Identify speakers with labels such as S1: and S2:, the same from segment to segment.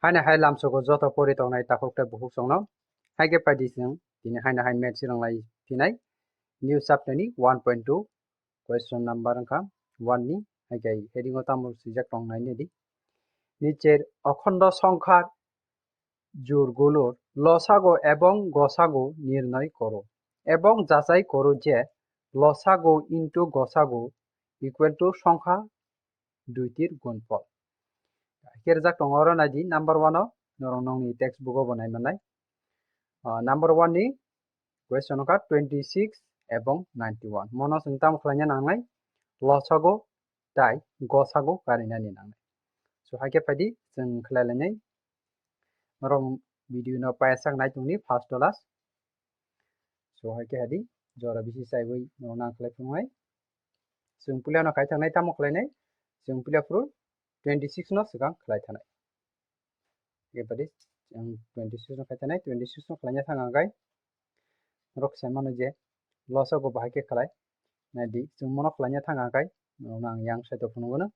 S1: Haina hai lamsoko joto pori tongnai takokte buhuk songno haige padi sing dini haina hai maths ronglai pinai new chapter ni 1.2 question number angka 1 ni haige heading o tamur sijak tongnai ni di nicher অখণ্ড সংখ্যার জোড়গুলোর লসাগু এবং গসাগু নির্ণয় করো এবং যাচাই করো যে লসাগু ইনটু গসাগু ইকুয়াল টু সংখ্যা দুইটির গুণফল কেরজাক টংর নাইদি নাম্বার 1 অ নরংনি টেক্সট বুক অ বনাই মানাই নাম্বার 1 ni question ka 26 এবং 91 mono singtam khlanya nangnai lsago tai gosago karina ni nangnai so haike padi jeng khlailani rong video no paisak nai tungni first class so haike hadi jora bisi saiboi no nang khlai fungai jeng pulia no kai thangnai tamo khlainai jeng pulia fru 26 no sigang khlai thanai haike padi jeng 26 no kai thanai 26 no khlanya thangai rok semano je lsago bahake khlai nadi jeng mono khlanya thangai nang yang saito phungono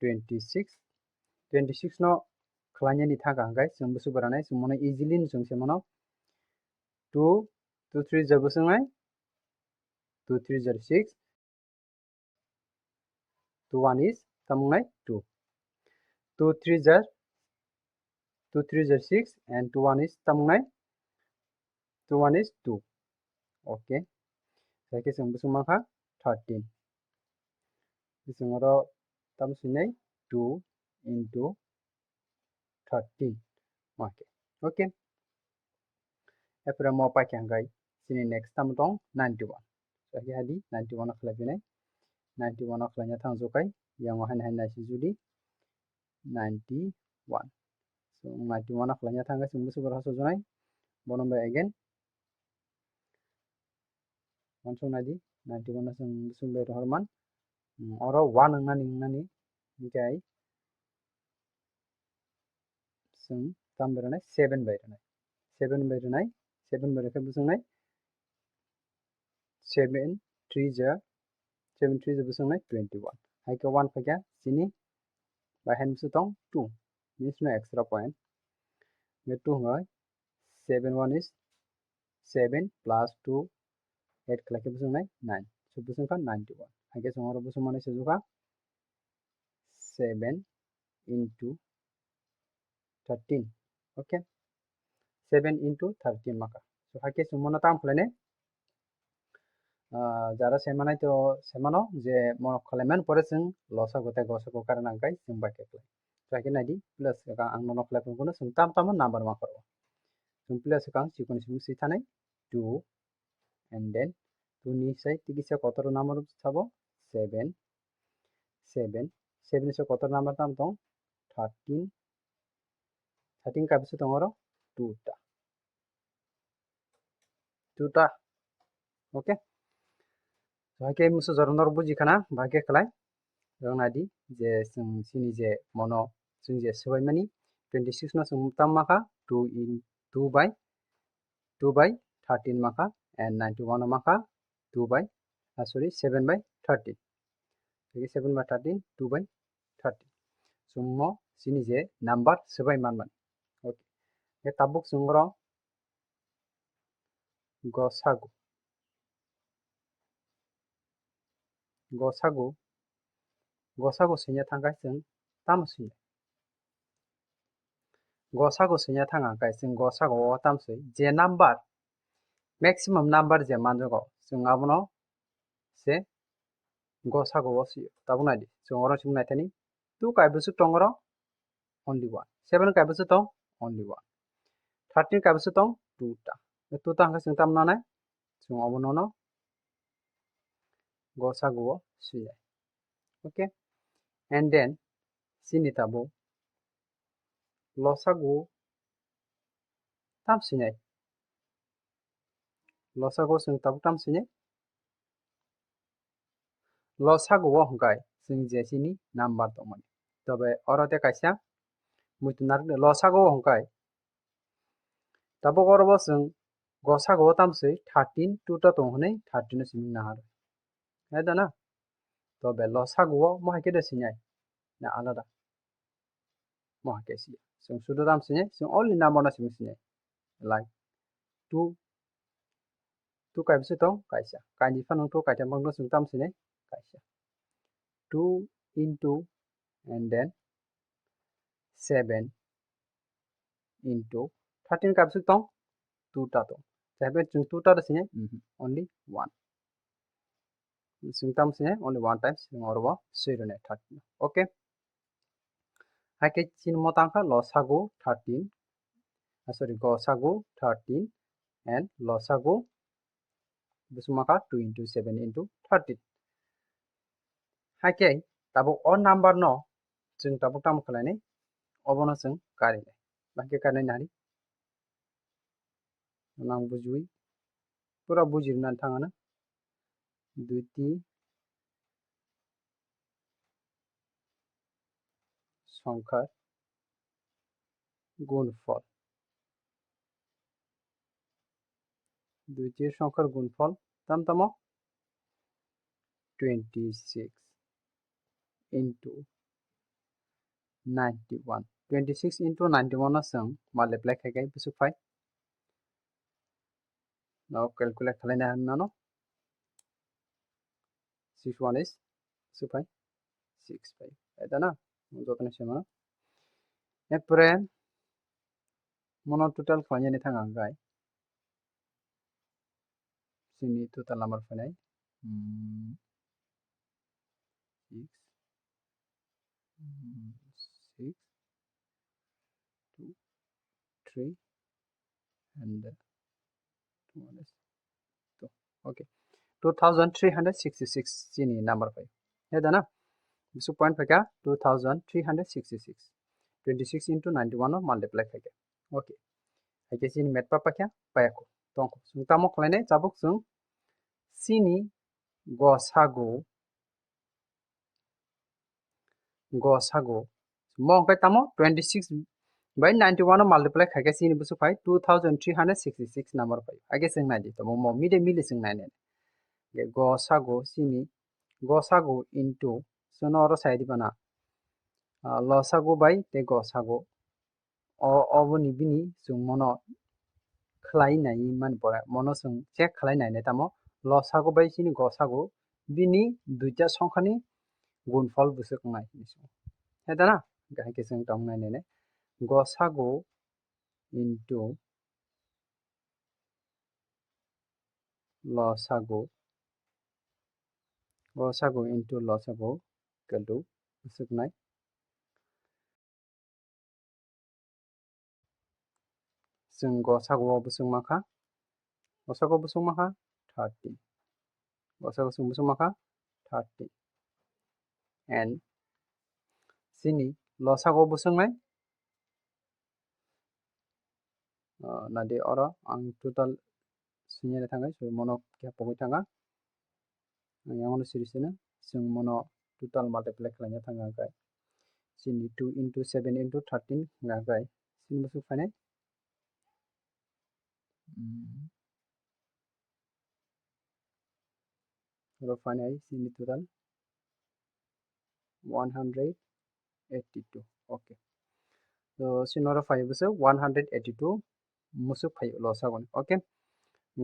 S1: 26 no khlanya ni thangai jeng busu baranai jeng mono easily jeng semano 2 2 3 jar busungai 2 3 jar 6 2 1 is tamungai 2 2 3 jar 6 and 2 1 is tamungai 2 1 is 2 okay saiki jeng busung mangkha 13 busungoro tamsinai 2 into 13 okay okay April mo pa kyanggai sini next tam tong 91 saiki hadi 91 no khlabinai 91 no khlanya thangjokai yang hain hain nai judi 91 so 91 no khlanya thanga sing busu bor haso jonai bonom by again mansung nadi 91 no sing busu by horman oro 1 nani nikai sing tam beranai 7 by ranai 7 by ranai 7 by ka busung nai 7 3 ja 7 3 ja busung nai 21 haike 1 phaka sini by hand busu tong 2 means no extra point me 2 ngai 7 1 is 7 plus 2 8 khlake busung nai 9 so busung ka 91 haike songoro busung mane sejuka 7 into 13 okay 7 into 13 maka so haike sumono tam khlane jara semanai to semano je mono khaleman pore sing losa gote gosa ko karana gai sing baike klai so haike nadi plus ka ang mono khlai kono sing tam tam number ma koro sing plus ka sikon sing si thanai 2 and then 2 ni sai tigisa kotor number sabo 7 7 7 se kotor number tam tong 13 13 ka bisu tongoro 2 ta okay so haike musu jornor buji kana bage klai ronadi je sini je mono sing je sebai mani 26 no sing tam maka 2 in 2 by 13 maka and 91 maka 2 by sorry 7 by 13 okay 7 by 13 2 by 13 sumo sini je number sebai manman okay ye tabuk sungro gosagu sinya tangkai sing tamsi gosagu sinya tangkai sing gosagu o tamsi je number maximum number je manjogo sing abono se gosagu o si tabuna di sungoro sing naitani 2 kai busu tongoro only 1 7 kai busu tong only 1 13 kai busu tong 2 ta 2 ta sing tam nanai sing abono no gosagu o si okay and then sini tabo losagu tam sinai losagu sing tabu tam sinai losagu o hongkai sing je sini number tomani tobe orote kaisa muitunar losagu o hongkai tabo gorobo sing gosagu o tamsi 13 2 ta tonghonai 13 no simi nahar edana tobe losagu o mo haike de sinai na alada mo ke si sung sudo tam sine sung only number na sim sine like 2 2 kai bisu tong kaisa kai ni fanung to kai tamang no sung tam sine kaisa 2 into and then 7 into 13 kai bisu tong 2 ta tong sabe chung 2 ta sine only 1 sung tam sine only 1 times sung orwa 0 ne 13 okay hake chin motangka losagu 13 sorry gosagu 13 and losagu busumaka 2 into 7 into 13 hake tabo on number no jeng tabo tam khalane obono jeng karine bake karne nari nang bujui pura bujirna thangana duiti সংখ্যার গুণফল দুইটির সংখ্যার গুণফল তামতম 26 into 91 26 into 91 asang multiply khagai bisu phai now calculate khalena hanno 61 is bisu phai 65 eta na jotone sema epore mono total khanya ni thanga gai sini total number phanai 6 6 2 3 and 1 is 2 okay 2366 sini number phay eta na bisu point phaka 2366 26 into 91 multiply phaka okay ake sini met pa pakya payako tongko sung tamo khlane chabuk sung sini gosago mong kai tamo 26 by 91 multiply khake sini busu phai 2366 number phai age sing nai di to mo mide mili sing nai ne ge gosago sini gosago into sonoro sai di bana losago by te gosago oboni bini sung mono khlai nai man pora mono sung check khlai nai ne tamo losago by sini gosago bini duita সংখ্যানি গুণফল বুসে কংনাই নিছো এটা না গাই কে sung tong nai ne gosago into losago into losago equal to busuk nai sung gosago busuk maka 30 gosago sung busuk maka 30 and sini losago busuk nai nadi ora ang total sinyane thangai so mono kya pogoi thanga yang series na sung mono total multiply khlanya thanga gai sini 2 into 7 into 13 nga gai sini busuk phane ro phane sini total 182 okay so sinora 5 busu 182 musuk phai losagon okay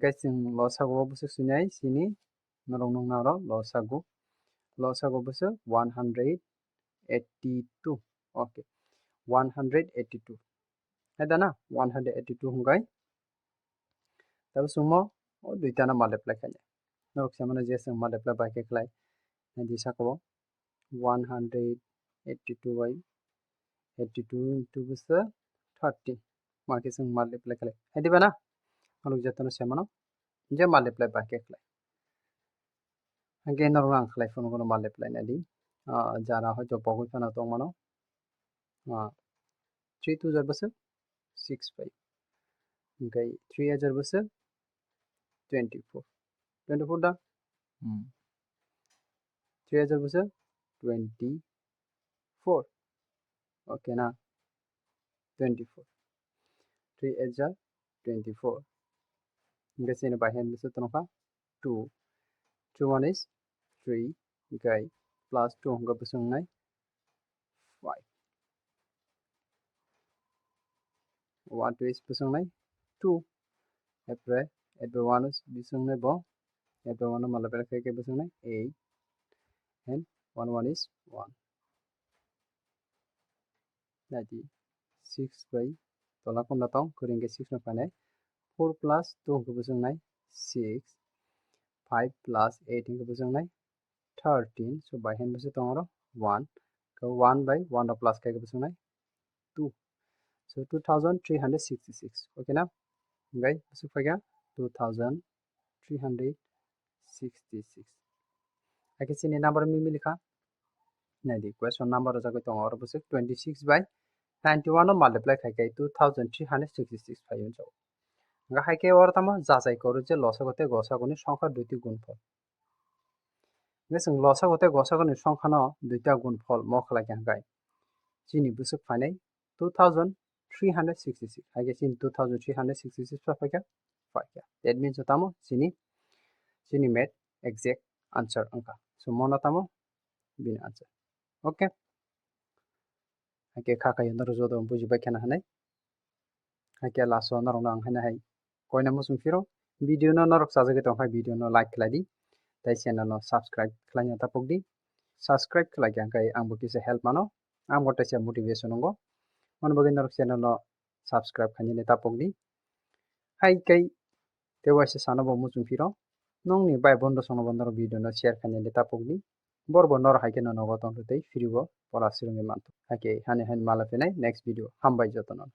S1: guys sing losago busu sinai sini norong nong naro losago busu 182 okay 182 eta na 182 hungai tab sumo o duita na multiply khanya norok samana je sing multiply by ke khlai di sakabo 182 by 82 into busu 30 marke sing multiply khlai hedi bana norok jatano samana je multiply by ke khlai again norok ang khlai phone kono multiply na di jara hoyto pogoi phana tong mano 3 2 jar busu 65 okay 3 jar busu 24 24 da 3 jar busu 24 okay na 24 3 jar 24 okay sini by hand busu tonoka 2 2 1 is 3 okay plus 2 hongga busung nai 5 1 2 is busungnai 2 apre 8 by 1 is busungnai bo 8 by 1 malapera ke busungnai 8 and 1 1 is 1 jadi 6 by tola kunda tong kuring ke 6 na panai 4 plus 2 ke busungnai 6 5 plus 8 ke busungnai 13 so by hand busu tong 1 ko 1 by 1 plus ke busungnai 2 so 2366 okay na guys busu phaga 2366 ake sini number mi likha nadi question number jago tong or busu 26 by 91 multiply khai 2366 payon jaw nga haike or tama jajai koru je losagote gosagoni সংখ্যা দুইটি গুণফল ngesung losagote gosagoni সংখ্যা no দুইটা গুণফল মখলা গায় চিনি বুসুক ফাইনাই 2366 haike sin 2366 paika that means tamo sini met exact answer angka so mona tamo bin answer okay haike khaka yandar jodo buji bakhana hanai haike laso narong nang hana hai koina musum firo video no narok sajage tong hai video no like khladi tai channel no subscribe khlanya tapokdi subscribe khlagi angkai angbo kise help mano ang gotai se motivation ngo mon bagin narok channel no subscribe khani tapokdi hai kai tewa se sanabo musum firo nong ni bai bondo sono bondaro video no share khani tapokdi borbo nor haike no nogo tong tei fribo pora sirungi manto haike hani hani mala penai next video hambai jotonon